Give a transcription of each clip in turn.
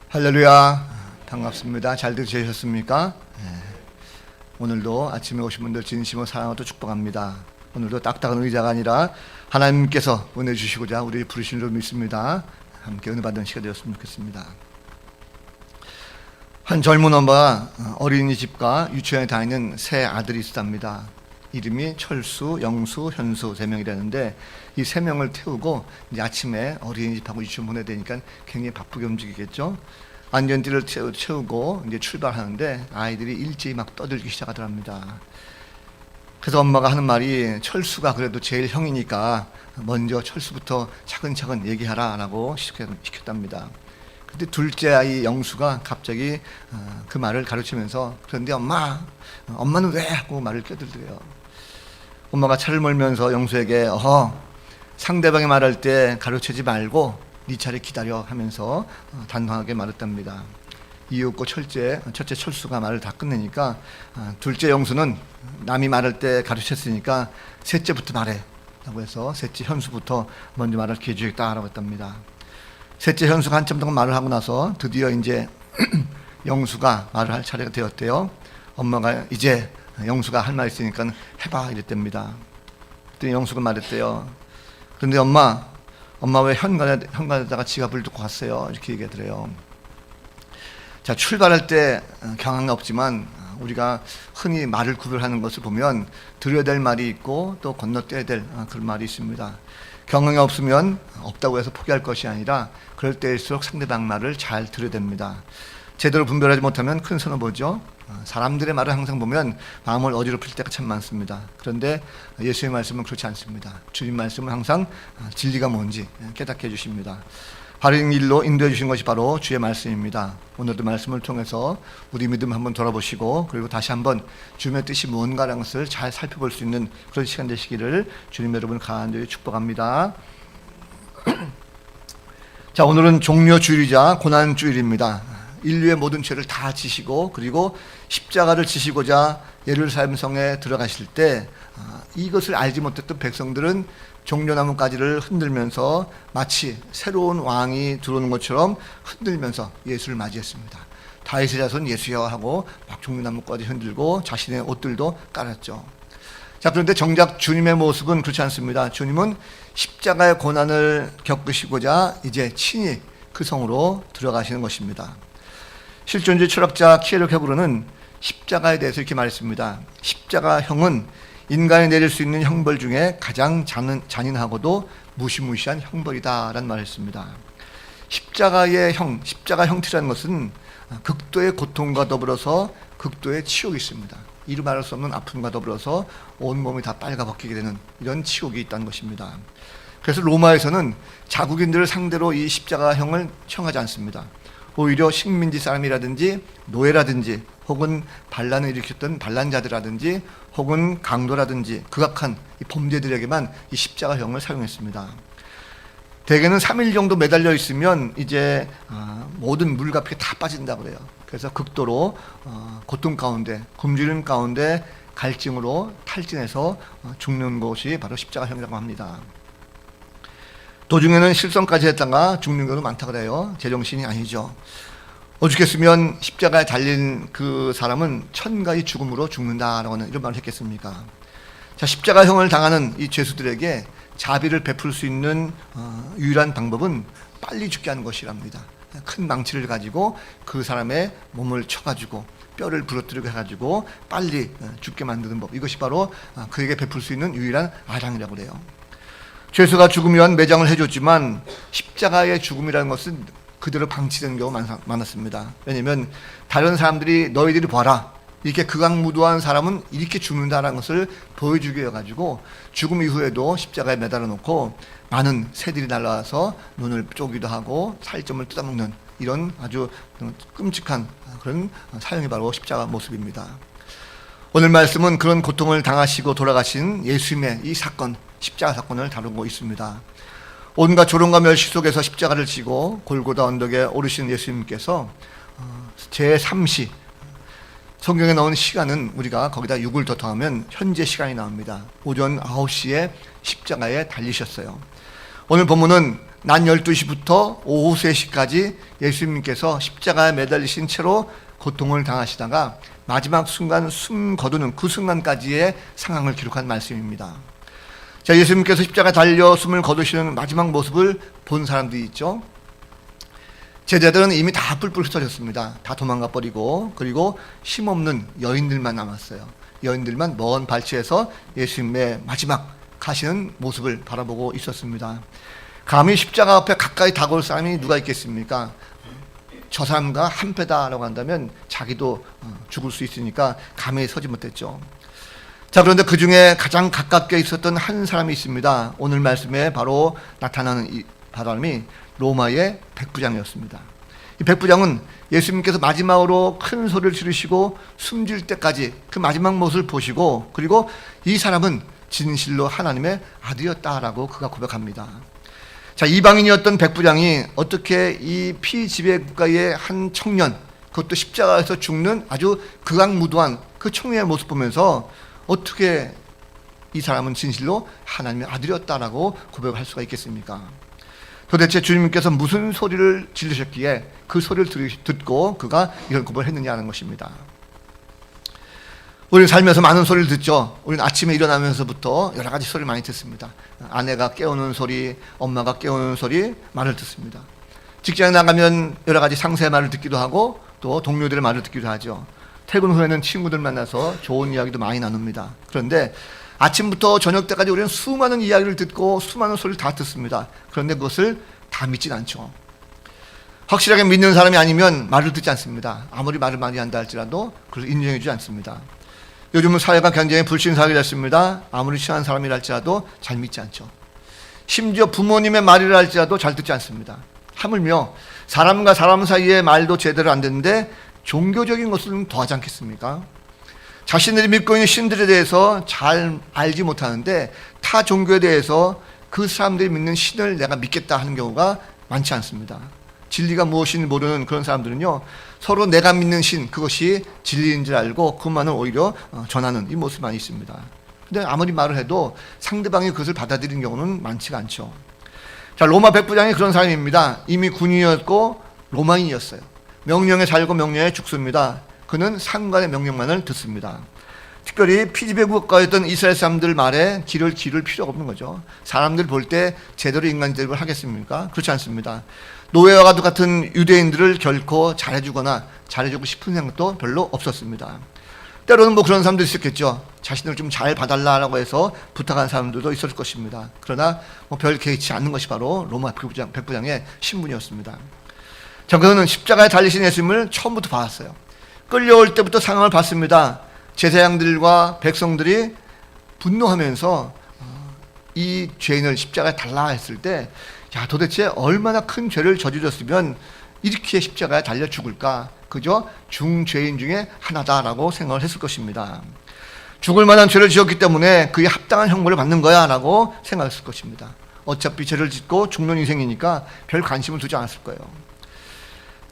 할렐루야, 반갑습니다. 잘들 지내셨습니까? 오늘도 아침에 오신 분들 진심으로 사랑하고 축복합니다. 오늘도 딱딱한 의자가 아니라 하나님께서 은혜 주시고자 우리 부르신 줄 믿습니다. 함께 은혜 받는 시간 되었으면 좋겠습니다. 한 젊은 엄마가 어린이집과 유치원에 다니는 세 아들이 있었답니다. 이름이 철수, 영수, 현수 세 명이라는데 이 세 명을 태우고 이제 아침에 어린이집하고 유치원 보내야 되니까 굉장히 바쁘게 움직이겠죠. 안전띠를 채우고 이제 출발하는데 아이들이 일제히 막 떠들기 시작하더랍니다. 그래서 엄마가 하는 말이 철수가 그래도 제일 형이니까 먼저 철수부터 차근차근 얘기하라라고 시켰답니다. 근데 둘째 아이 영수가 갑자기 그 말을 가르치면서 그런데 엄마는 왜? 하고 말을 껴들더래요. 엄마가 차를 몰면서 영수에게 상대방이 말할 때 가르치지 말고 네 차례 기다려 하면서 단호하게 말했답니다. 이윽고 첫째 철수가 말을 다 끝내니까 둘째 영수는 남이 말할 때 가르쳤으니까 셋째부터 말해 라고 해서 셋째 현수부터 먼저 말할 기회 주겠다라고 했답니다. 셋째 현수가 한참 동안 말을 하고 나서 드디어 이제 영수가 말을 할 차례가 되었대요. 엄마가 이제 영수가 할 말 있으니까 해봐 이랬답니다. 그랬더니 영수가 말했대요. 그런데 엄마 왜 현관에다가 지갑을 두고 갔어요? 이렇게 얘기하더래요. 자, 출발할 때 경황이 없지만 우리가 흔히 말을 구별하는 것을 보면 드려야 될 말이 있고 또 건너뛰어야 될 그런 말이 있습니다. 경황이 없으면 없다고 해서 포기할 것이 아니라 그럴 때일수록 상대방 말을 잘 들어야 됩니다. 제대로 분별하지 못하면 큰 손해 보죠. 사람들의 말을 항상 보면 마음을 어지럽힐 때가 참 많습니다. 그런데 예수의 말씀은 그렇지 않습니다. 주님 말씀은 항상 진리가 뭔지 깨닫게 해주십니다. 바른 길로 인도해 주신 것이 바로 주의 말씀입니다. 오늘도 말씀을 통해서 우리 믿음 한번 돌아보시고 그리고 다시 한번 주님의 뜻이 무언가라는 것을 잘 살펴볼 수 있는 그런 시간 되시기를 주님 여러분 간절히 축복합니다. 자, 오늘은 종려주일이자 고난주일입니다. 인류의 모든 죄를 다 지시고 그리고 십자가를 지시고자 예루살렘 성에 들어가실 때 이것을 알지 못했던 백성들은 종려나무 가지를 흔들면서 마치 새로운 왕이 들어오는 것처럼 흔들면서 예수를 맞이했습니다. 다윗의 자손 예수여 하고 막 종려나무 가지 흔들고 자신의 옷들도 깔았죠. 자, 그런데 정작 주님의 모습은 그렇지 않습니다. 주님은 십자가의 고난을 겪으시고자 이제 친히 그 성으로 들어가시는 것입니다. 실존주의 철학자 키에르케고르는 십자가에 대해서 이렇게 말했습니다. 십자가형은 인간이 내릴 수 있는 형벌 중에 가장 잔인하고도 무시무시한 형벌이다라는 말을 했습니다. 십자가 형태라는 것은 극도의 고통과 더불어서 극도의 치욕이 있습니다. 이루 말할 수 없는 아픔과 더불어서 온몸이 다 빨가벗기게 되는 이런 치욕이 있다는 것입니다. 그래서 로마에서는 자국인들을 상대로 이 십자가형을 청하지 않습니다. 오히려 식민지 사람이라든지 노예라든지 혹은 반란을 일으켰던 반란자들이라든지 혹은 강도라든지 극악한 이 범죄들에게만 이 십자가형을 사용했습니다. 대개는 3일 정도 매달려 있으면 이제 모든 물과 피가 다 빠진다고 그래요. 그래서 극도로 고통 가운데 굶주림 가운데 갈증으로 탈진해서 죽는 것이 바로 십자가형이라고 합니다. 도중에는 실성까지 했다가 죽는 경우도 많다고 그래요. 제정신이 아니죠. 오죽했으면 십자가에 달린 그 사람은 천가의 죽음으로 죽는다라고는 이런 말을 했겠습니까? 자, 십자가형을 당하는 이 죄수들에게 자비를 베풀 수 있는 유일한 방법은 빨리 죽게 하는 것이랍니다. 큰 망치를 가지고 그 사람의 몸을 쳐가지고 뼈를 부러뜨리고 해가지고 빨리 죽게 만드는 법, 이것이 바로 그에게 베풀 수 있는 유일한 아량이라고 그래요. 죄수가 죽으면 매장을 해줬지만 십자가의 죽음이라는 것은 그대로 방치되는 경우가 많았습니다. 왜냐하면 다른 사람들이 너희들이 봐라, 이렇게 극악무도한 사람은 이렇게 죽는다는 것을 보여주기 위해 가지고 죽음 이후에도 십자가에 매달아 놓고 많은 새들이 날아와서 눈을 쪼기도 하고 살점을 뜯어먹는 이런 아주 끔찍한 그런 사형이 바로 십자가 모습입니다. 오늘 말씀은 그런 고통을 당하시고 돌아가신 예수님의 이 사건, 십자가 사건을 다루고 있습니다. 온갖 조롱과 멸시 속에서 십자가를 지고 골고다 언덕에 오르신 예수님께서 제3시, 성경에 나온 시간은 우리가 거기다 6을 더 더하면 현재 시간이 나옵니다. 오전 9시에 십자가에 달리셨어요. 오늘 본문은 낮 12시부터 오후 3시까지 예수님께서 십자가에 매달리신 채로 고통을 당하시다가 마지막 순간 숨 거두는 그 순간까지의 상황을 기록한 말씀입니다. 자, 예수님께서 십자가에 달려 숨을 거두시는 마지막 모습을 본 사람들이 있죠. 제자들은 이미 다 뿔뿔 흩어졌습니다. 다 도망가 버리고, 그리고 힘없는 여인들만 남았어요. 여인들만 먼 발치에서 예수님의 마지막 가시는 모습을 바라보고 있었습니다. 감히 십자가 앞에 가까이 다가올 사람이 누가 있겠습니까? 저 사람과 한패다라고 한다면 자기도 죽을 수 있으니까 감히 서지 못했죠. 자, 그런데 그 중에 가장 가깝게 있었던 한 사람이 있습니다. 오늘 말씀에 바로 나타나는 이 사람이 로마의 백부장이었습니다. 이 백부장은 예수님께서 마지막으로 큰 소리를 지르시고 숨질 때까지 그 마지막 모습을 보시고, 그리고 이 사람은 진실로 하나님의 아들이었다라고 그가 고백합니다. 자, 이방인이었던 백부장이 어떻게 이 피지배 국가의 한 청년, 그것도 십자가에서 죽는 아주 극악무도한 그 청년의 모습 보면서 어떻게 이 사람은 진실로 하나님의 아들이었다라고 고백할 수가 있겠습니까? 도대체 주님께서 무슨 소리를 지르셨기에 그 소리를 듣고 그가 이런 고백을 했느냐는 것입니다. 우리는 살면서 많은 소리를 듣죠. 우리는 아침에 일어나면서부터 여러 가지 소리를 많이 듣습니다. 아내가 깨우는 소리, 엄마가 깨우는 소리, 말을 듣습니다. 직장에 나가면 여러 가지 상사의 말을 듣기도 하고 또 동료들의 말을 듣기도 하죠. 퇴근 후에는 친구들 만나서 좋은 이야기도 많이 나눕니다. 그런데 아침부터 저녁 때까지 우리는 수많은 이야기를 듣고 수많은 소리를 다 듣습니다. 그런데 그것을 다 믿진 않죠. 확실하게 믿는 사람이 아니면 말을 듣지 않습니다. 아무리 말을 많이 한다 할지라도 그걸 인정해 주지 않습니다. 요즘은 사회가 굉장히 불신사하게 됐습니다. 아무리 친한 사람이라 할지라도 잘 믿지 않죠. 심지어 부모님의 말이라 할지라도 잘 듣지 않습니다. 하물며 사람과 사람 사이의 말도 제대로 안 되는데 종교적인 것은 더하지 않겠습니까? 자신들이 믿고 있는 신들에 대해서 잘 알지 못하는데 타 종교에 대해서 그 사람들이 믿는 신을 내가 믿겠다 하는 경우가 많지 않습니다. 진리가 무엇인지 모르는 그런 사람들은요, 서로 내가 믿는 신, 그것이 진리인 줄 알고 그것만을 오히려 전하는 이 모습이 많이 있습니다. 근데 아무리 말을 해도 상대방이 그것을 받아들이는 경우는 많지가 않죠. 자, 로마 백부장이 그런 사람입니다. 이미 군인이었고 로마인이었어요. 명령에 살고 명령에 죽습니다. 그는 상관의 명령만을 듣습니다. 특별히 피지배 국가였던 이스라엘 사람들 말에 귀를 기를 필요가 없는 거죠. 사람들 볼 때 제대로 인간 대접을 하겠습니까? 그렇지 않습니다. 노예와 같은 유대인들을 결코 잘해주거나 잘해주고 싶은 생각도 별로 없었습니다. 때로는 뭐 그런 사람도 있었겠죠. 자신을 좀 잘 봐달라고 해서 부탁한 사람들도 있었을 것입니다. 그러나 뭐 별 개의치 않는 것이 바로 로마 백부장의 신분이었습니다. 자, 그는 십자가에 달리신 예수님을 처음부터 봤어요. 끌려올 때부터 상황을 봤습니다. 제사장들과 백성들이 분노하면서 이 죄인을 십자가에 달라 했을 때, 야, 도대체 얼마나 큰 죄를 저질렀으면 이렇게 십자가에 달려 죽을까? 그저 중죄인 중에 하나다라고 생각을 했을 것입니다. 죽을 만한 죄를 지었기 때문에 그에 합당한 형벌을 받는 거야 라고 생각했을 것입니다. 어차피 죄를 짓고 죽는 인생이니까 별 관심을 두지 않았을 거예요.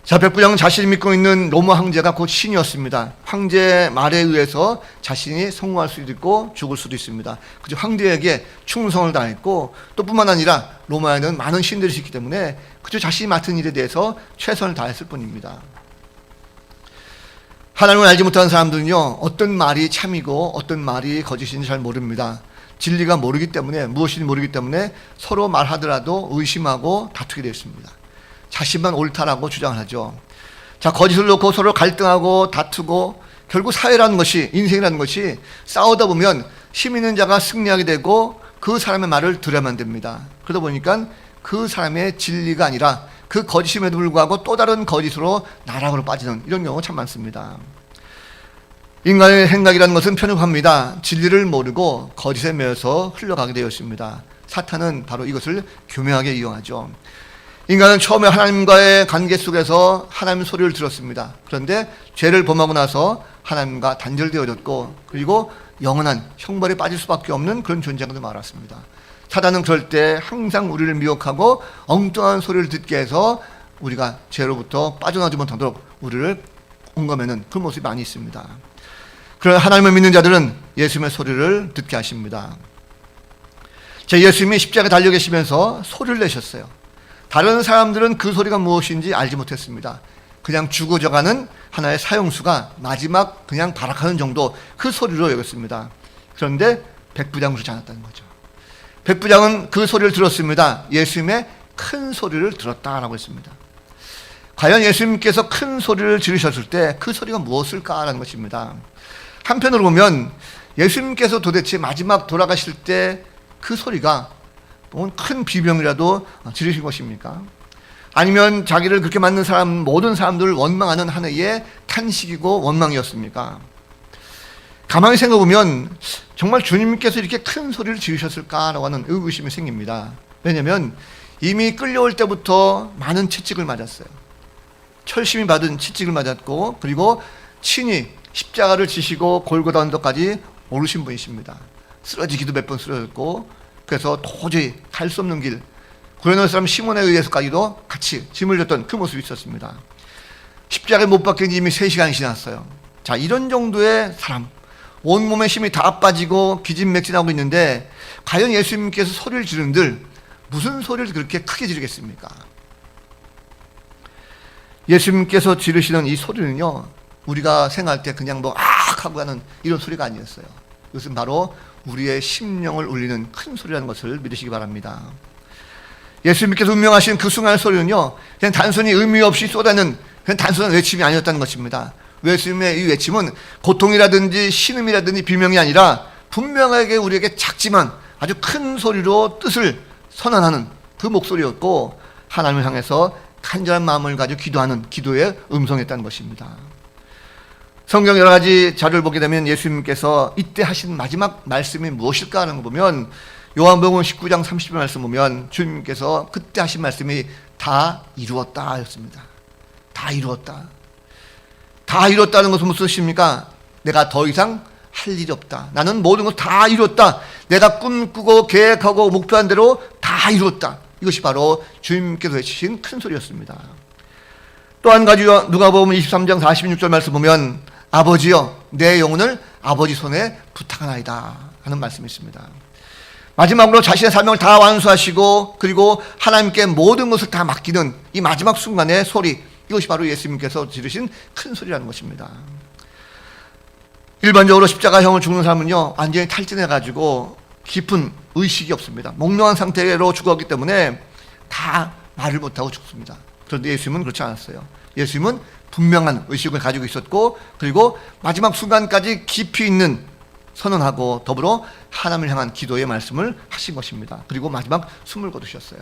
자, 백부장은 자신이 믿고 있는 로마 황제가 곧 신이었습니다. 황제의 말에 의해서 자신이 성공할 수도 있고 죽을 수도 있습니다. 그저 황제에게 충성을 다했고, 또 뿐만 아니라 로마에는 많은 신들이 있기 때문에 그저 자신이 맡은 일에 대해서 최선을 다했을 뿐입니다. 하나님을 알지 못하는 사람들은요, 어떤 말이 참이고 어떤 말이 거짓인지 잘 모릅니다. 진리가 모르기 때문에, 무엇인지 모르기 때문에 서로 말하더라도 의심하고 다투게 되어 있습니다. 자신만 옳다라고 주장을 하죠. 자, 거짓을 놓고 서로 갈등하고 다투고, 결국 사회라는 것이, 인생이라는 것이 싸우다 보면 힘 있는 자가 승리하게 되고 그 사람의 말을 들어야만 됩니다. 그러다 보니까 그 사람의 진리가 아니라 그 거짓임에도 불구하고 또 다른 거짓으로 나락으로 빠지는 이런 경우가 참 많습니다. 인간의 생각이라는 것은 편협합니다. 진리를 모르고 거짓에 매여서 흘러가게 되어 있습니다. 사탄은 바로 이것을 교묘하게 이용하죠. 인간은 처음에 하나님과의 관계 속에서 하나님의 소리를 들었습니다. 그런데 죄를 범하고 나서 하나님과 단절되어졌고, 그리고 영원한 형벌에 빠질 수밖에 없는 그런 존재가 말았습니다. 사단은 그럴 때 항상 우리를 미혹하고 엉뚱한 소리를 듣게 해서 우리가 죄로부터 빠져나오지 못하도록 우리를 옹감하는 그런 모습이 많이 있습니다. 그러나 하나님을 믿는 자들은 예수님의 소리를 듣게 하십니다. 제 예수님이 십자가에 달려 계시면서 소리를 내셨어요. 다른 사람들은 그 소리가 무엇인지 알지 못했습니다. 그냥 죽어져가는 하나의 사형수가 마지막 그냥 발악하는 정도 그 소리로 여겼습니다. 그런데 백부장은 그렇지 않았다는 거죠. 백부장은 그 소리를 들었습니다. 예수님의 큰 소리를 들었다라고 했습니다. 과연 예수님께서 큰 소리를 지르셨을 때 그 소리가 무엇일까라는 것입니다. 한편으로 보면 예수님께서 도대체 마지막 돌아가실 때 그 소리가 큰 비명이라도 지르신 것입니까? 아니면 자기를 그렇게 만든 사람, 모든 사람들을 원망하는 하나의 탄식이고 원망이었습니까? 가만히 생각해보면 정말 주님께서 이렇게 큰 소리를 지르셨을까라고 하는 의구심이 생깁니다. 왜냐하면 이미 끌려올 때부터 많은 채찍을 맞았어요. 철심히 받은 채찍을 맞았고, 그리고 친히 십자가를 지시고 골고다 언덕까지 오르신 분이십니다. 쓰러지기도 몇 번 쓰러졌고, 그래서 도저히 갈 수 없는 길, 구레네 사람 시몬에 의해서까지도 같이 짐을 졌던 그 모습이 있었습니다. 십자가에 못 박힌 지 이미 3시간이 지났어요. 자, 이런 정도의 사람, 온몸에 힘이 다 빠지고 기진맥진하고 있는데 과연 예수님께서 소리를 지른들 무슨 소리를 그렇게 크게 지르겠습니까? 예수님께서 지르시는 이 소리는요, 우리가 생각할 때 그냥 뭐 악 하고 하는 이런 소리가 아니었어요. 이것은 바로 우리의 심령을 울리는 큰 소리라는 것을 믿으시기 바랍니다. 예수님께서 운명하신 그 순간의 소리는요, 그냥 단순히 의미 없이 쏟아내는 그냥 단순한 외침이 아니었다는 것입니다. 예수님의 이 외침은 고통이라든지 신음이라든지 비명이 아니라 분명하게 우리에게 작지만 아주 큰 소리로 뜻을 선언하는 그 목소리였고, 하나님을 향해서 간절한 마음을 가지고 기도하는 기도의 음성이었다는 것입니다. 성경 여러 가지 자료를 보게 되면 예수님께서 이때 하신 마지막 말씀이 무엇일까 하는 거 보면 요한복음 19장 30절 말씀 보면 주님께서 그때 하신 말씀이 다 이루었다 였습니다. 다 이루었다. 다 이뤘다는 것은 무슨 뜻입니까? 내가 더 이상 할 일이 없다. 나는 모든 것 다 이뤘다. 내가 꿈꾸고 계획하고 목표한 대로 다 이뤘다. 이것이 바로 주님께서 외치신 큰 소리였습니다. 또 한 가지 누가복음 23장 46절 말씀 보면 아버지여 내 영혼을 아버지 손에 부탁하나이다 하는 말씀이 있습니다. 마지막으로 자신의 사명을 다 완수하시고 그리고 하나님께 모든 것을 다 맡기는 이 마지막 순간의 소리, 이것이 바로 예수님께서 지르신 큰 소리라는 것입니다. 일반적으로 십자가형을 죽는 사람은요, 완전히 탈진해가지고 깊은 의식이 없습니다. 몽롱한 상태로 죽었기 때문에 다 말을 못하고 죽습니다. 그런데 예수님은 그렇지 않았어요. 예수님은 분명한 의식을 가지고 있었고, 그리고 마지막 순간까지 깊이 있는 선언하고 더불어 하나님을 향한 기도의 말씀을 하신 것입니다. 그리고 마지막 숨을 거두셨어요.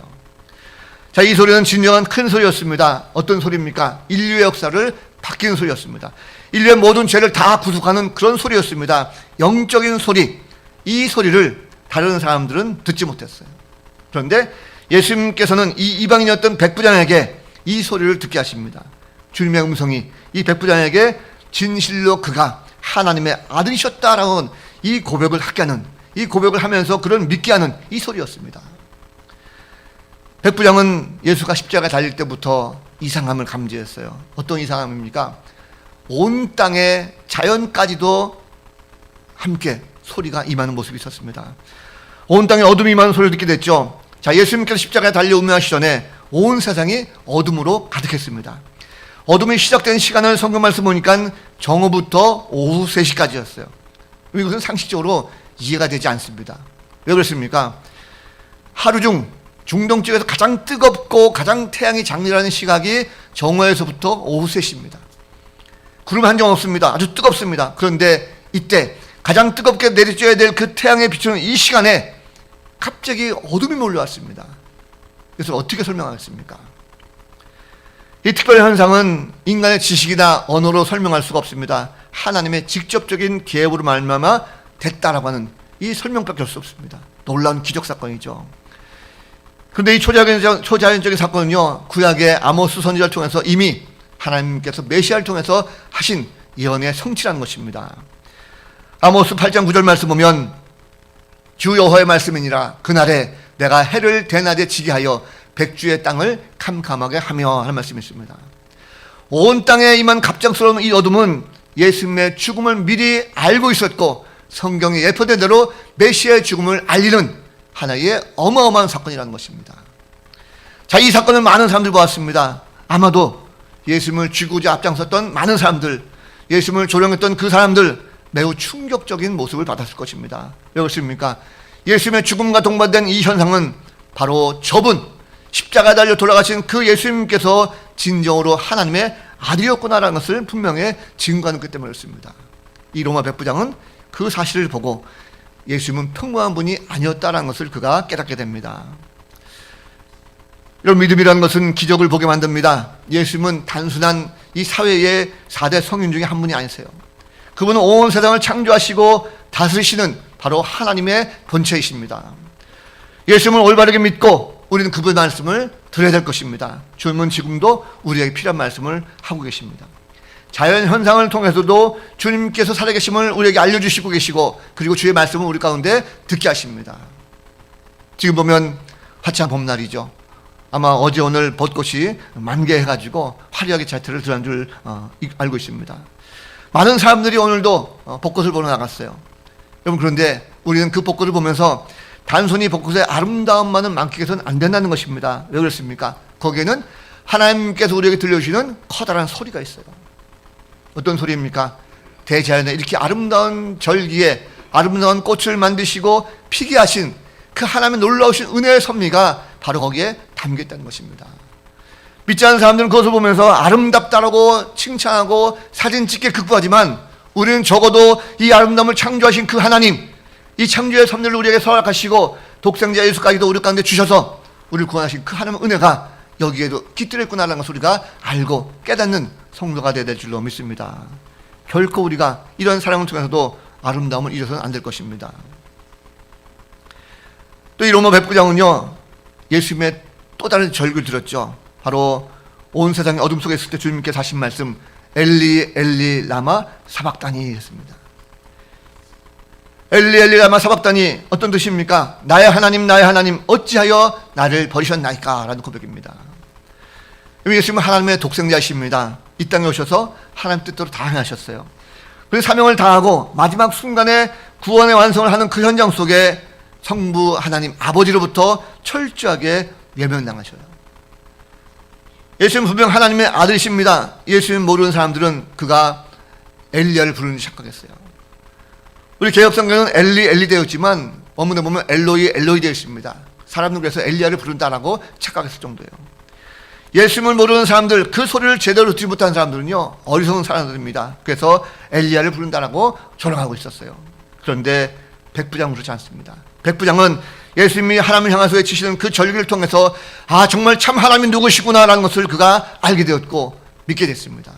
자, 이 소리는 진정한 큰 소리였습니다. 어떤 소리입니까? 인류의 역사를 바뀌는 소리였습니다. 인류의 모든 죄를 다 구속하는 그런 소리였습니다. 영적인 소리, 이 소리를 다른 사람들은 듣지 못했어요. 그런데 예수님께서는 이 이방인이었던 백부장에게 이 소리를 듣게 하십니다. 주님의 음성이 이 백부장에게 진실로 그가 하나님의 아들이셨다라는 이 고백을 하게 하는, 이 고백을 하면서 그를 믿게 하는 이 소리였습니다. 백부장은 예수가 십자가에 달릴 때부터 이상함을 감지했어요. 어떤 이상함입니까? 온 땅의 자연까지도 함께 소리가 임하는 모습이 있었습니다. 온 땅에 어둠이 임하는 소리를 듣게 됐죠. 자, 예수님께서 십자가에 달려 운명하시기 전에 온 세상이 어둠으로 가득했습니다. 어둠이 시작된 시간을 성경 말씀 보니까 정오부터 오후 3시까지였어요. 이것은 상식적으로 이해가 되지 않습니다. 왜 그렇습니까? 하루 중 중동 쪽에서 가장 뜨겁고 가장 태양이 장렬하는 시각이 정오에서부터 오후 3시입니다. 구름 한 점 없습니다. 아주 뜨겁습니다. 그런데 이때 가장 뜨겁게 내리쬐야 될 그 태양에 비추는 이 시간에 갑자기 어둠이 몰려왔습니다. 그래서 어떻게 설명하겠습니까? 이 특별한 현상은 인간의 지식이나 언어로 설명할 수가 없습니다. 하나님의 직접적인 계획으로 말미암아 됐다라고 하는 이 설명밖에 할 수 없습니다. 놀라운 기적 사건이죠. 그런데 이 초자연적인 사건은요, 구약의 아모스 선지자를 통해서 이미 하나님께서 메시아를 통해서 하신 예언의 성취라는 것입니다. 아모스 8장 9절 말씀 보면 주 여호와의 말씀이니라 그날에 내가 해를 대낮에 지게 하여 백주의 땅을 캄캄하게 하며 하는 말씀이 있습니다. 온 땅에 임한 갑작스러운 이 어둠은 예수님의 죽음을 미리 알고 있었고 성경이 예표된 대로 메시아의 죽음을 알리는 하나의 어마어마한 사건이라는 것입니다. 자, 이 사건을 많은 사람들이 보았습니다. 아마도 예수님을 죽이고자 앞장섰던 많은 사람들, 예수님을 조롱했던 그 사람들, 매우 충격적인 모습을 받았을 것입니다. 왜 그렇습니까? 예수님의 죽음과 동반된 이 현상은 바로 저분, 십자가에 달려 돌아가신 그 예수님께서 진정으로 하나님의 아들이었구나라는 것을 분명히 증거하는 것 때문에 그렇습니다. 이 로마 백부장은 그 사실을 보고 예수님은 평범한 분이 아니었다는 것을 그가 깨닫게 됩니다. 이런 믿음이라는 것은 기적을 보게 만듭니다. 예수님은 단순한 이 사회의 4대 성인 중에 한 분이 아니세요. 그분은 온 세상을 창조하시고 다스리시는 바로 하나님의 본체이십니다. 예수님을 올바르게 믿고 우리는 그분의 말씀을 들어야 될 것입니다. 주님은 지금도 우리에게 필요한 말씀을 하고 계십니다. 자연 현상을 통해서도 주님께서 살아계심을 우리에게 알려주시고 계시고, 그리고 주의 말씀을 우리 가운데 듣게 하십니다. 지금 보면 화창 봄날이죠. 아마 어제 오늘 벚꽃이 만개해가지고 화려하게 자태를 드러난 줄 알고 있습니다. 많은 사람들이 오늘도 벚꽃을 보러 나갔어요. 여러분, 그런데 우리는 그 벚꽃을 보면서 단순히 벚꽃의 아름다움만은 만끽해서는 안 된다는 것입니다. 왜 그렇습니까? 거기에는 하나님께서 우리에게 들려주시는 커다란 소리가 있어요. 어떤 소리입니까? 대자연에 이렇게 아름다운 절기에 아름다운 꽃을 만드시고 피게 하신 그 하나님의 놀라우신 은혜의 섭리가 바로 거기에 담겨 있다는 것입니다. 믿지 않는 사람들은 그것을 보면서 아름답다라고 칭찬하고 사진 찍게 극구하지만, 우리는 적어도 이 아름다움을 창조하신 그 하나님, 이 창조의 섭리를 우리에게 허락하시고 독생자 예수까지도 우리 가운데 주셔서 우리를 구원하신 그 하나님의 은혜가 여기에도 깃들어 있구나라는 것을 우리가 알고 깨닫는 성도가 되어야 될 줄로 믿습니다. 결코 우리가 이런 사랑을 통해서도 아름다움을 잊어서는 안 될 것입니다. 또 이 로마 백부장은요, 예수님의 또 다른 절규를 들었죠. 바로 온 세상이 어둠 속에 있을 때 주님께서 하신 말씀, 엘리 엘리 라마 사박다니 했습니다. 엘리 엘리 라마 사박다니, 어떤 뜻입니까? 나의 하나님 어찌하여 나를 버리셨나이까? 라는 고백입니다. 예수님은 하나님의 독생자이십니다. 이 땅에 오셔서 하나님 뜻대로 다 행하셨어요. 그래서 사명을 다하고 마지막 순간에 구원의 완성을 하는 그 현장 속에 성부 하나님 아버지로부터 철저하게 외면당하셔요. 예수님은 분명 하나님의 아들이십니다. 예수님 모르는 사람들은 그가 엘리야를 부르는지 착각했어요. 우리 개혁성경은 엘리 되어 있지만 원문에 보면 엘로이 되어 있습니다. 사람들은 그래서 엘리야를 부른다라고 착각했을 정도예요. 예수님을 모르는 사람들, 그 소리를 제대로 듣지 못한 사람들은요, 어리석은 사람들입니다. 그래서 엘리야를 부른다라고 조롱하고 있었어요. 그런데 백부장은 그렇지 않습니다. 백부장은 예수님이 하나님을 향해서 외치시는 그 절기를 통해서 정말 참 하나님이 누구시구나라는 것을 그가 알게 되었고 믿게 됐습니다.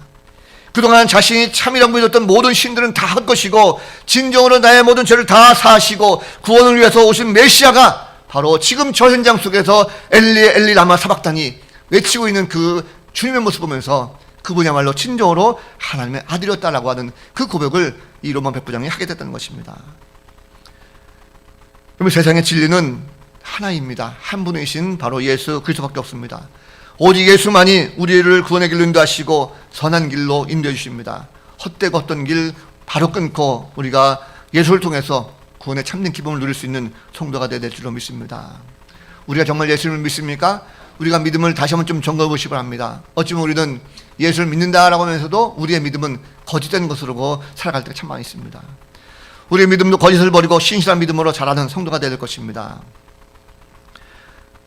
그동안 자신이 참이라고 믿었던 모든 신들은 다 헛것이고 진정으로 나의 모든 죄를 다 사하시고 구원을 위해서 오신 메시아가 바로 지금 저 현장 속에서 엘리 라마 사박다니 외치고 있는 그 주님의 모습을 보면서 그분이야말로 진정으로 하나님의 아들이었다라고 하는 그 고백을 이 로마 백부장이 하게 됐다는 것입니다. 그러면 세상의 진리는 하나입니다. 한 분이신 바로 예수 그리스도밖에 없습니다. 오직 예수만이 우리를 구원의 길로 인도하시고 선한 길로 인도해 주십니다. 헛되고 헛된 길 바로 끊고 우리가 예수를 통해서 구원의 참된 기쁨을 누릴 수 있는 성도가 되어야 될 줄로 믿습니다. 우리가 정말 예수를 믿습니까? 우리가 믿음을 다시 한번 좀 점검해 보시기 바랍니다. 어쩌면 우리는 예수를 믿는다라고 하면서도 우리의 믿음은 거짓된 것으로 살아갈 때가 참 많이 있습니다. 우리의 믿음도 거짓을 버리고 신실한 믿음으로 자라는 성도가 되야 될 것입니다.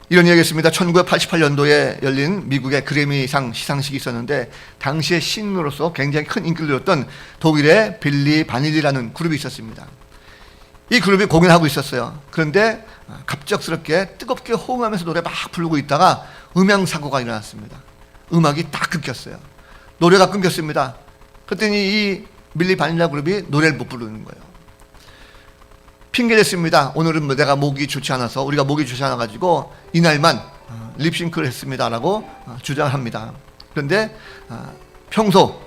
이런 얘기했습니다. 1988년도에 열린 미국의 그래미상 시상식이 있었는데 당시의 신인으로서 굉장히 큰 인기를 누렸던 독일의 빌리 바닐리라는 그룹이 있었습니다. 이 그룹이 공연하고 있었어요. 그런데 갑작스럽게 뜨겁게 호응하면서 노래 막 부르고 있다가 음향사고가 일어났습니다. 음악이 딱 끊겼어요. 노래가 끊겼습니다. 그랬더니 이 빌리 바닐라 그룹이 노래를 못 부르는 거예요. 핑계댔습니다. 오늘은 내가 목이 좋지 않아서, 우리가 목이 좋지 않아가지고 이날만 립싱크를 했습니다라고 주장합니다. 그런데 평소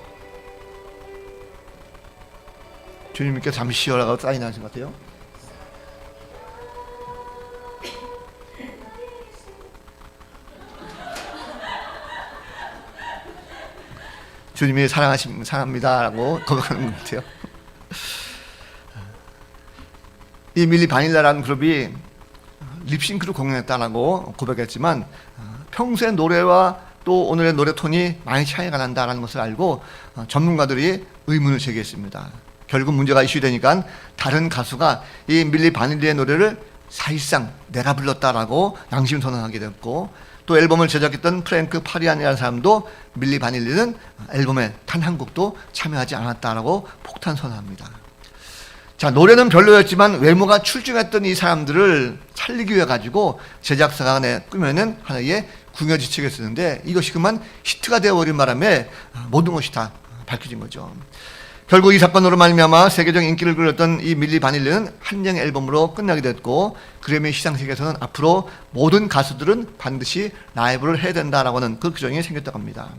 주님께 잠시 쉬어라고 사인하신 것 같아요. 주님이 사랑합니다라고 고백하는 것 같아요. 이 밀리 바닐라라는 그룹이 립싱크로 공연했다라고 고백했지만 평소의 노래와 또 오늘의 노래 톤이 많이 차이가 난다는 것을 알고 전문가들이 의문을 제기했습니다. 결국 문제가 이슈되니까 다른 가수가 이 밀리 바닐리의 노래를 사실상 내가 불렀다라고 양심 선언하게 됐고, 또 앨범을 제작했던 프랭크 파리안이라는 사람도 밀리 바닐리는 앨범에 단 한 곡도 참여하지 않았다라고 폭탄 선언합니다. 자, 노래는 별로였지만 외모가 출중했던 이 사람들을 살리기 위해 가지고 제작사가 꾸며낸 하나의 궁여지책을 쓰는데, 이것이 그만 히트가 되어버린 바람에 모든 것이 다 밝혀진 거죠. 결국 이 사건으로 말미암아 세계적 인기를 끌었던 이 밀리 바닐리는 한정 앨범으로 끝나게 됐고, 그래미 시상식에서는 앞으로 모든 가수들은 반드시 라이브를 해야 된다라고 하는 그 규정이 생겼다고 합니다.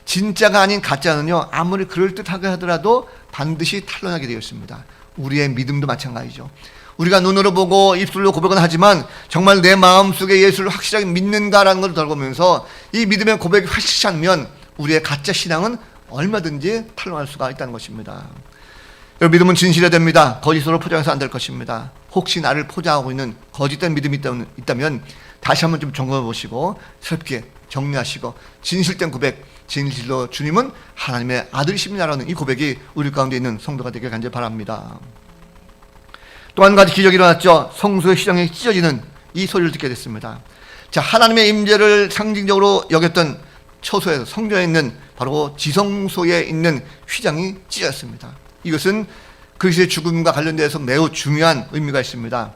진짜가 아닌 가짜는요, 아무리 그럴듯하게 하더라도 반드시 탄로나게 되어 있습니다. 우리의 믿음도 마찬가지죠. 우리가 눈으로 보고 입술로 고백은 하지만 정말 내 마음속에 예수를 확실하게 믿는가라는 것을 돌아보면서 이 믿음의 고백이 확실치 않으면 우리의 가짜 신앙은 얼마든지 탄로날 수가 있다는 것입니다. 여러분, 믿음은 진실해야 됩니다. 거짓으로 포장해서 안 될 것입니다. 혹시 나를 포장하고 있는 거짓된 믿음이 있다면 다시 한번 좀 점검해 보시고 새롭게 정리하시고 진실된 고백, 진실로 주님은 하나님의 아들이십니다라는 이 고백이 우리 가운데 있는 성도가 되길 간절히 바랍니다. 또 한 가지 기적이 일어났죠. 성소의 휘장이 찢어지는 이 소리를 듣게 됐습니다. 자, 하나님의 임재를 상징적으로 여겼던 처소에서 성전에 있는 바로 지성소에 있는 휘장이 찢어졌습니다. 이것은 그리스도의 죽음과 관련돼서 매우 중요한 의미가 있습니다.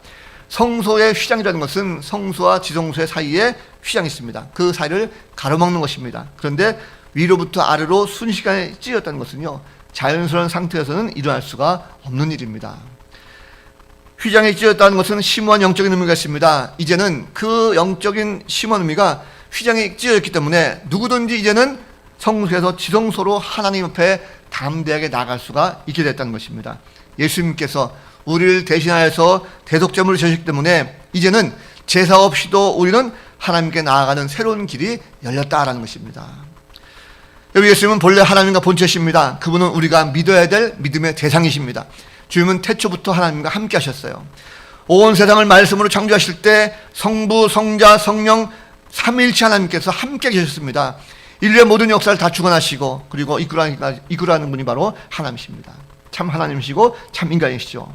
성소의 휘장이라는 것은 성소와 지성소의 사이에 휘장이 있습니다. 그 사이를 가로막는 것입니다. 그런데 위로부터 아래로 순식간에 찢어졌다는 것은요, 자연스러운 상태에서는 일어날 수가 없는 일입니다. 휘장이 찢어졌다는 것은 심오한 영적인 의미가 있습니다. 이제는 그 영적인 심오한 의미가 휘장이 찢어졌기 때문에 누구든지 이제는 성소에서 지성소로 하나님 앞에 담대하게 나갈 수가 있게 됐다는 것입니다. 예수님께서 우리를 대신하여서 대속제물을 지셨기 때문에 이제는 제사 없이도 우리는 하나님께 나아가는 새로운 길이 열렸다라는 것입니다. 여기 예수님은 본래 하나님과 본체십니다. 그분은 우리가 믿어야 될 믿음의 대상이십니다. 주님은 태초부터 하나님과 함께 하셨어요. 온 세상을 말씀으로 창조하실 때 성부, 성자, 성령 삼위일체 하나님께서 함께 계셨습니다. 인류의 모든 역사를 다 주관하시고 그리고 이끌어가는 분이 바로 하나님이십니다. 참 하나님이시고 참 인간이시죠.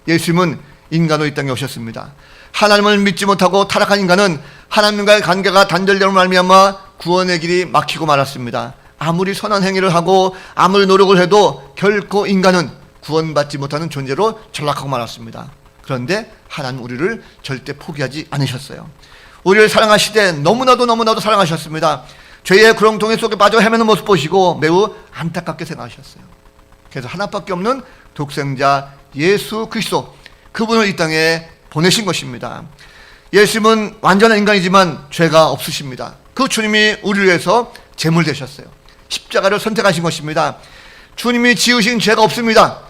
예수님은 인간으로 이 땅에 오셨습니다. 하나님을 믿지 못하고 타락한 인간은 하나님과의 관계가 단절되는 말미암아 구원의 길이 막히고 말았습니다. 아무리 선한 행위를 하고 아무리 노력을 해도 결코 인간은 구원받지 못하는 존재로 전락하고 말았습니다. 그런데 하나님 우리를 절대 포기하지 않으셨어요. 우리를 사랑하시되 너무나도 사랑하셨습니다. 죄의 구렁텅이 속에 빠져 헤매는 모습 보시고 매우 안타깝게 생각하셨어요. 그래서 하나밖에 없는 독생자 예수 그리스도, 그분을 이 땅에 보내신 것입니다. 예수님은 완전한 인간이지만 죄가 없으십니다. 그 주님이 우리를 위해서 제물 되셨어요. 십자가를 선택하신 것입니다. 주님이 지으신 죄가 없습니다.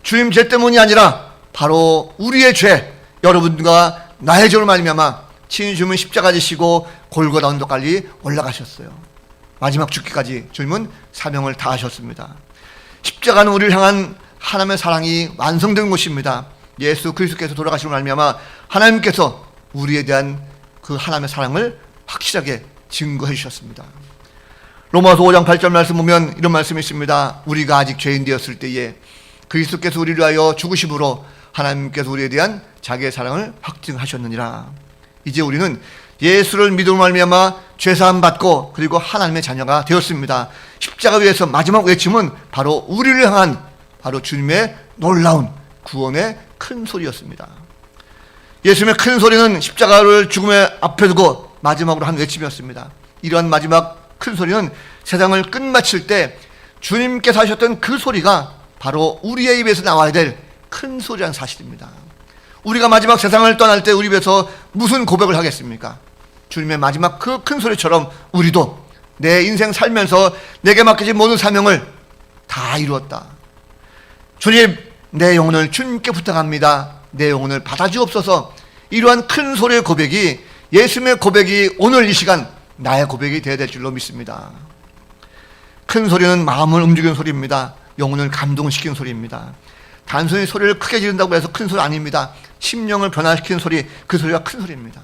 주님 죄 때문이 아니라 바로 우리의 죄, 여러분과 나의 죄로 말미암아 친히 주님은 십자가 지시고 골고다 언덕까지 올라가셨어요. 마지막 죽기까지 주님은 사명을 다하셨습니다. 십자가는 우리를 향한 하나님의 사랑이 완성된 곳입니다. 예수 그리스도께서 돌아가시고 말미암아 하나님께서 우리에 대한 그 하나님의 사랑을 확실하게 증거해 주셨습니다. 로마서 5장 8절 말씀 보면 이런 말씀이 있습니다. 우리가 아직 죄인 되었을 때에 그리스도께서 우리를 위하여 죽으심으로 하나님께서 우리에 대한 자기의 사랑을 확증하셨느니라. 이제 우리는 예수를 믿음으로 말미암아 죄사함 받고 그리고 하나님의 자녀가 되었습니다. 십자가 위에서 마지막 외침은 바로 우리를 향한 바로 주님의 놀라운 구원의 큰 소리였습니다. 예수님의 큰 소리는 십자가를 죽음의 앞에 두고 마지막으로 한 외침이었습니다. 이러한 마지막 큰 소리는 세상을 끝마칠 때 주님께서 하셨던 그 소리가 바로 우리의 입에서 나와야 될 큰 소리라는 사실입니다. 우리가 마지막 세상을 떠날 때 우리 입에서 무슨 고백을 하겠습니까? 주님의 마지막 그 큰 소리처럼 우리도 내 인생 살면서 내게 맡겨진 모든 사명을 다 이루었다. 주님, 내 영혼을 주님께 부탁합니다. 내 영혼을 받아주옵소서. 이러한 큰 소리의 고백이, 예수님의 고백이 오늘 이 시간 나의 고백이 되어야 될 줄로 믿습니다. 큰 소리는 마음을 움직이는 소리입니다. 영혼을 감동시키는 소리입니다. 단순히 소리를 크게 지른다고 해서 큰 소리 아닙니다. 심령을 변화시키는 소리, 그 소리가 큰 소리입니다.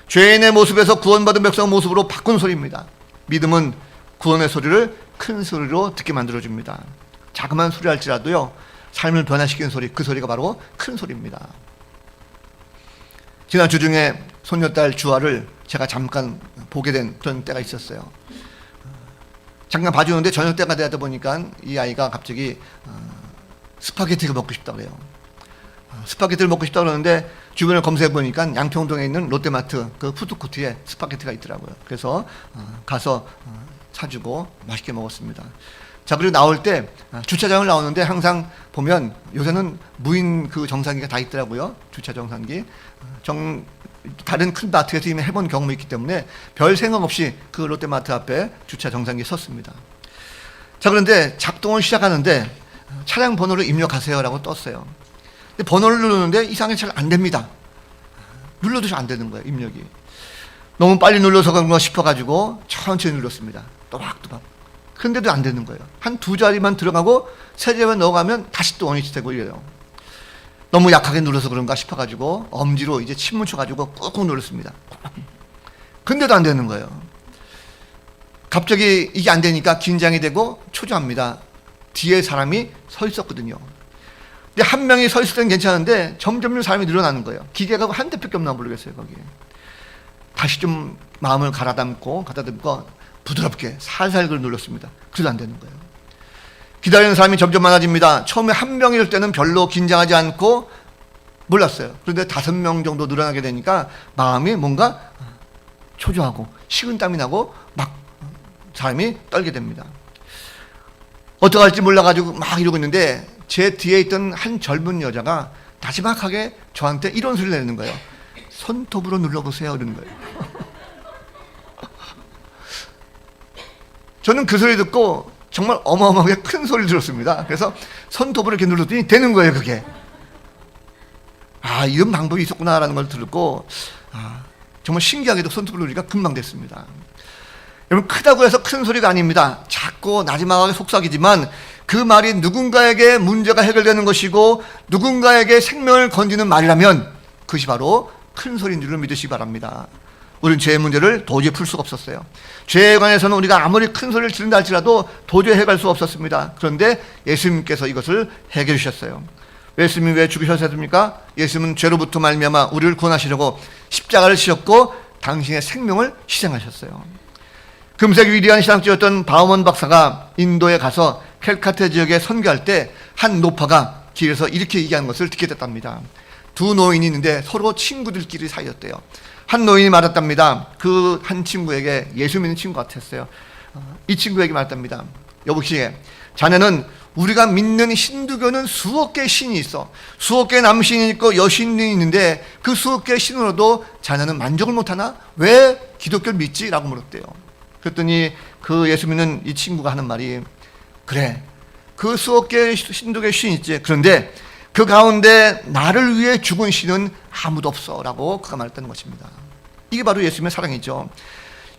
죄인의 모습에서 구원받은 백성의 모습으로 바꾼 소리입니다. 믿음은 구원의 소리를 큰 소리로 듣게 만들어줍니다. 자그마한 소리 할지라도요, 삶을 변화시키는 소리, 그 소리가 바로 큰 소리입니다. 지난 주 중에 손녀딸 주아를 제가 잠깐 보게 된 그런 때가 있었어요. 잠깐 봐주는데 저녁 때가 되다 보니까 이 아이가 갑자기 스파게티가 먹고 싶다 그래요. 스파게티를 먹고 싶다 그러는데 주변을 검색해 보니까 양평동에 있는 롯데마트 그 푸드코트에 스파게티가 있더라고요. 그래서 가서 사주고 맛있게 먹었습니다. 자, 그리고 나올 때 주차장을 나오는데 항상 보면 요새는 무인 그 정상기가 다 있더라고요. 주차 정상기. 다른 큰 마트에서 이미 해본 경험이 있기 때문에 별 생각 없이 그 롯데마트 앞에 주차 정상기에 섰습니다. 자, 그런데 작동을 시작하는데 차량 번호를 입력하세요라고 떴어요. 근데 번호를 누르는데 이상하게 잘 안 됩니다. 눌러도 잘 안 되는 거예요, 입력이. 너무 빨리 눌러서 그런가 싶어가지고 천천히 눌렀습니다. 또박또박. 근데도 안 되는 거예요. 한 두 자리만 들어가고 세 자리만 넣어가면 다시 또 원위치 되고 이래요. 너무 약하게 눌러서 그런가 싶어가지고 엄지로 이제 침 묻혀가지고 꾹꾹 눌렀습니다. 근데도 안 되는 거예요. 갑자기 이게 안 되니까 긴장이 되고 초조합니다. 뒤에 사람이 서 있었거든요. 근데 한 명이 서 있을 때는 괜찮은데 점점 사람이 늘어나는 거예요. 기계가 한 대밖에 없나 모르겠어요, 거기에. 다시 좀 마음을 가다듬고 부드럽게 살살 그걸 눌렀습니다. 그래도 안 되는 거예요. 기다리는 사람이 점점 많아집니다. 처음에 한 명일 때는 별로 긴장하지 않고 몰랐어요. 그런데 5명 정도 늘어나게 되니까 마음이 뭔가 초조하고 식은땀이 나고 막 사람이 떨게 됩니다. 어떡할지 몰라가지고 막 이러고 있는데 제 뒤에 있던 한 젊은 여자가 나지막하게 저한테 이런 소리를 내는 거예요. 손톱으로 눌러보세요. 이러는 거예요. 저는 그 소리 듣고 정말 어마어마하게 큰 소리를 들었습니다. 그래서 손톱으로 이렇게 눌렀더니 되는 거예요, 그게. 이런 방법이 있었구나라는 걸 들었고, 정말 신기하게도 손톱을 누르니까 금방 됐습니다. 여러분, 크다고 해서 큰 소리가 아닙니다. 작고 나지막하게 속삭이지만 그 말이 누군가에게 문제가 해결되는 것이고 누군가에게 생명을 건지는 말이라면 그것이 바로 큰 소리인 줄을 믿으시기 바랍니다. 우리는 죄의 문제를 도저히 풀 수가 없었어요. 죄에 관해서는 우리가 아무리 큰 소리를 지른다 할지라도 도저히 해결할 수 없었습니다. 그런데 예수님께서 이것을 해결해 주셨어요. 예수님이 왜 죽으셨습니까? 예수님은 죄로부터 말미암아 우리를 구원하시려고 십자가를 지셨고 당신의 생명을 희생하셨어요. 금세 위대한 신학자였던 바우먼 박사가 인도에 가서 캘카타 지역에 선교할 때 한 노파가 길에서 이렇게 얘기하는 것을 듣게 됐답니다. 두 노인이 있는데 서로 친구들끼리 사이였대요. 한 노인이 말했답니다. 그 한 친구에게, 예수 믿는 친구 같았어요. 이 친구에게 말했답니다. 여보시, 자네는 우리가 믿는 힌두교는 수억 개의 신이 있어. 수억 개의 남신이 있고 여신이 있는데 그 수억 개의 신으로도 자네는 만족을 못하나? 왜 기독교를 믿지? 라고 물었대요. 그랬더니 그 예수 믿는 이 친구가 하는 말이, 그래, 그 수억 개의 힌두교의 신이 있지. 그런데 그 가운데 나를 위해 죽은 신은 아무도 없어 라고 그가 말했다는 것입니다. 이게 바로 예수님의 사랑이죠.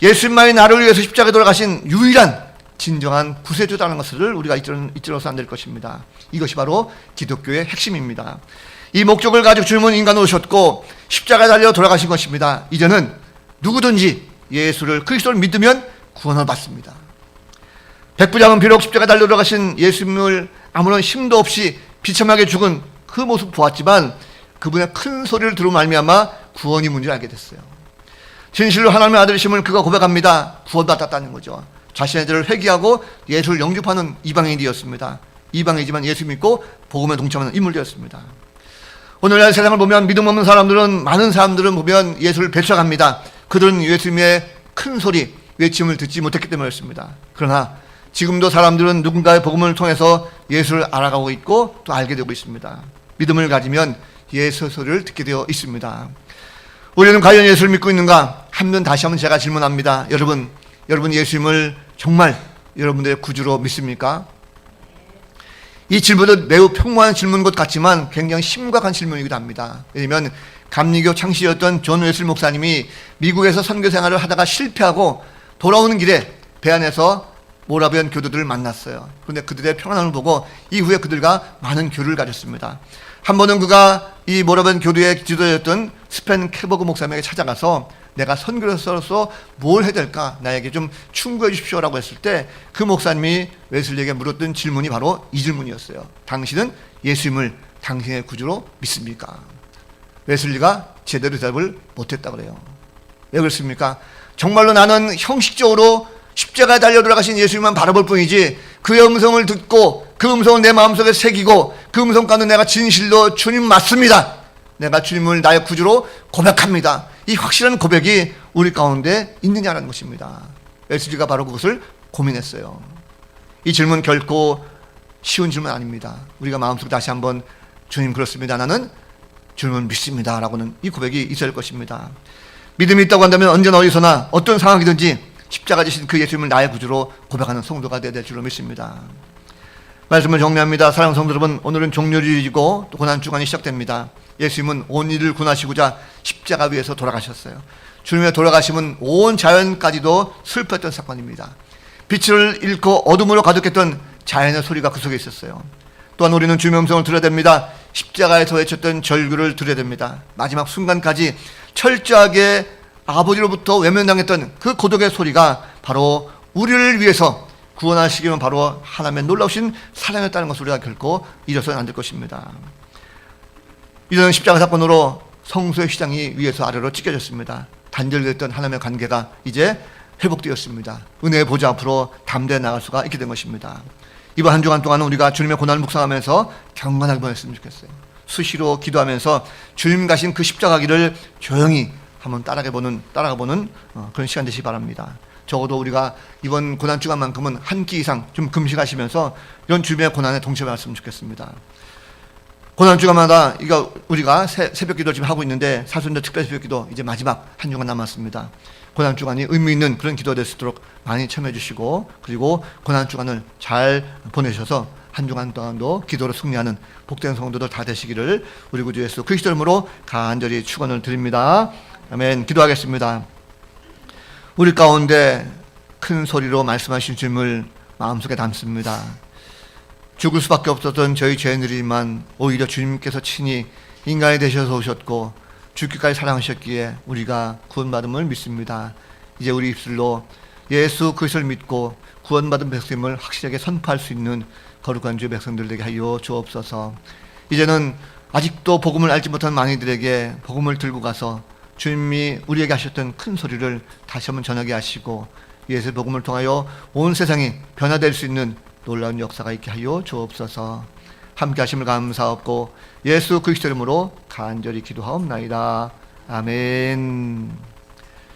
예수님만이 나를 위해서 십자가에 돌아가신 유일한 진정한 구세주라는 것을 우리가 잊어서는 안 될 것입니다. 이것이 바로 기독교의 핵심입니다. 이 목적을 가지고 주님은 인간으로 오셨고 십자가에 달려 돌아가신 것입니다. 이제는 누구든지 예수를, 그리스도를 믿으면 구원을 받습니다. 백부장은 비록 십자가에 달려 돌아가신 예수님을 아무런 힘도 없이 비참하게 죽은 그 모습 보았지만 그분의 큰 소리를 들은 말미암아 구원이 뭔지 알게 됐어요. 진실로 하나님의 아들이심을 그가 고백합니다. 구원받았다는 거죠. 자신의 죄를 회개하고 예수를 영접하는 이방인이 되었습니다. 이방이지만 예수 믿고 복음에 동참하는 인물이 되었습니다. 오늘날 세상을 보면 믿음 없는 사람들은, 많은 사람들은 보면 예수를 배척합니다. 그들은 예수님의 큰 소리, 외침을 듣지 못했기 때문이었습니다. 그러나 지금도 사람들은 누군가의 복음을 통해서 예수를 알아가고 있고 또 알게 되고 있습니다. 믿음을 가지면 예수 소리를 듣게 되어 있습니다. 우리는 과연 예수를 믿고 있는가? 다시 한번 제가 질문합니다. 여러분 예수님을 정말 여러분들의 구주로 믿습니까? 이 질문은 매우 평범한 질문인 것 같지만 굉장히 심각한 질문이기도 합니다. 왜냐하면 감리교 창시였던 존 웨슬리 목사님이 미국에서 선교 생활을 하다가 실패하고 돌아오는 길에 배 안에서 모라비안 교도들을 만났어요. 그런데 그들의 평안함을 보고 이후에 그들과 많은 교류를 가졌습니다. 한 번은 그가 이 모라비안 교도의 지도자였던 스펜 캐버그 목사님에게 찾아가서 내가 선교사로서 뭘 해야 될까? 나에게 좀 충고해 주십시오라고 했을 때 그 목사님이 웨슬리에게 물었던 질문이 바로 이 질문이었어요. 당신은 예수님을 당신의 구주로 믿습니까? 웨슬리가 제대로 대답을 못했다 그래요. 왜 그렇습니까? 정말로 나는 형식적으로 십자가에 달려 돌아가신 예수님만 바라볼 뿐이지 그의 음성을 듣고 그 음성을 내 마음속에 새기고 그 음성 가운데 내가 진실로 주님 맞습니다, 내가 주님을 나의 구주로 고백합니다, 이 확실한 고백이 우리 가운데 있느냐라는 것입니다. 웨슬리가 바로 그것을 고민했어요. 이 질문 결코 쉬운 질문 아닙니다. 우리가 마음속에 다시 한번 주님 그렇습니다, 나는 주님을 믿습니다 라고는 이 고백이 있어야 할 것입니다. 믿음이 있다고 한다면 언제나 어디서나 어떤 상황이든지 십자가 지신 그 예수님을 나의 구주로 고백하는 성도가 되어야 될 줄로 믿습니다. 말씀을 정리합니다. 사랑하는 성도 여러분, 오늘은 종료주일이고 또 고난주간이 시작됩니다. 예수님은 온 인을 구원하시고자 십자가 위에서 돌아가셨어요. 주님의 돌아가심은 온 자연까지도 슬펐던 사건입니다. 빛을 잃고 어둠으로 가득했던 자연의 소리가 그 속에 있었어요. 또한 우리는 주님의 음성을 들어야 됩니다. 십자가에서 외쳤던 절규를 들어야 됩니다. 마지막 순간까지 철저하게 아버지로부터 외면당했던 그 고독의 소리가 바로 우리를 위해서 구원하시기는 바로 하나님의 놀라우신 사랑이었다는 것을 우리가 결코 잊어서는 안 될 것입니다. 이전 십자가 사건으로 성소의 휘장이 위에서 아래로 찢겨졌습니다. 단절됐던 하나님의 관계가 이제 회복되었습니다. 은혜의 보좌 앞으로 담대히 나갈 수가 있게 된 것입니다. 이번 한 주간 동안은 우리가 주님의 고난을 묵상하면서 경건하게 보냈으면 좋겠어요. 수시로 기도하면서 주님 가신 그 십자가 길을 조용히 한번 따라가 보는 그런 시간 되시기 바랍니다. 적어도 우리가 이번 고난 주간만큼은 한 끼 이상 좀 금식하시면서 이런 주님의 고난에 동참했으면 좋겠습니다. 고난 주간마다 우리가 새벽 기도를 지금 하고 있는데 사순절 특별 새벽 기도 이제 마지막 한 주간 남았습니다. 고난 주간이 의미 있는 그런 기도가 될 수 있도록 많이 참여해 주시고, 그리고 고난 주간을 잘 보내셔서 한 주간 동안도 기도로 승리하는 복된 성도들 다 되시기를 우리 구주 예수 그리스도 이름으로 간절히 축원을 드립니다. 아멘. 기도하겠습니다. 우리 가운데 큰 소리로 말씀하신 주님을 마음속에 담습니다. 죽을 수밖에 없었던 저희 죄인들이지만 오히려 주님께서 친히 인간이 되셔서 오셨고 죽기까지 사랑하셨기에 우리가 구원받음을 믿습니다. 이제 우리 입술로 예수 그리스도를 믿고 구원받은 백성임을 확실하게 선포할 수 있는 거룩한 주의 백성들 되게 하여 주옵소서. 이제는 아직도 복음을 알지 못한 많이들에게 복음을 들고 가서 주님이 우리에게 하셨던 큰 소리를 다시 한번 전하게 하시고 예수의 복음을 통하여 온 세상이 변화될 수 있는 놀라운 역사가 있게 하여 주옵소서. 함께 하심을 감사하고 예수 그리스도 이름으로 간절히 기도하옵나이다. 아멘.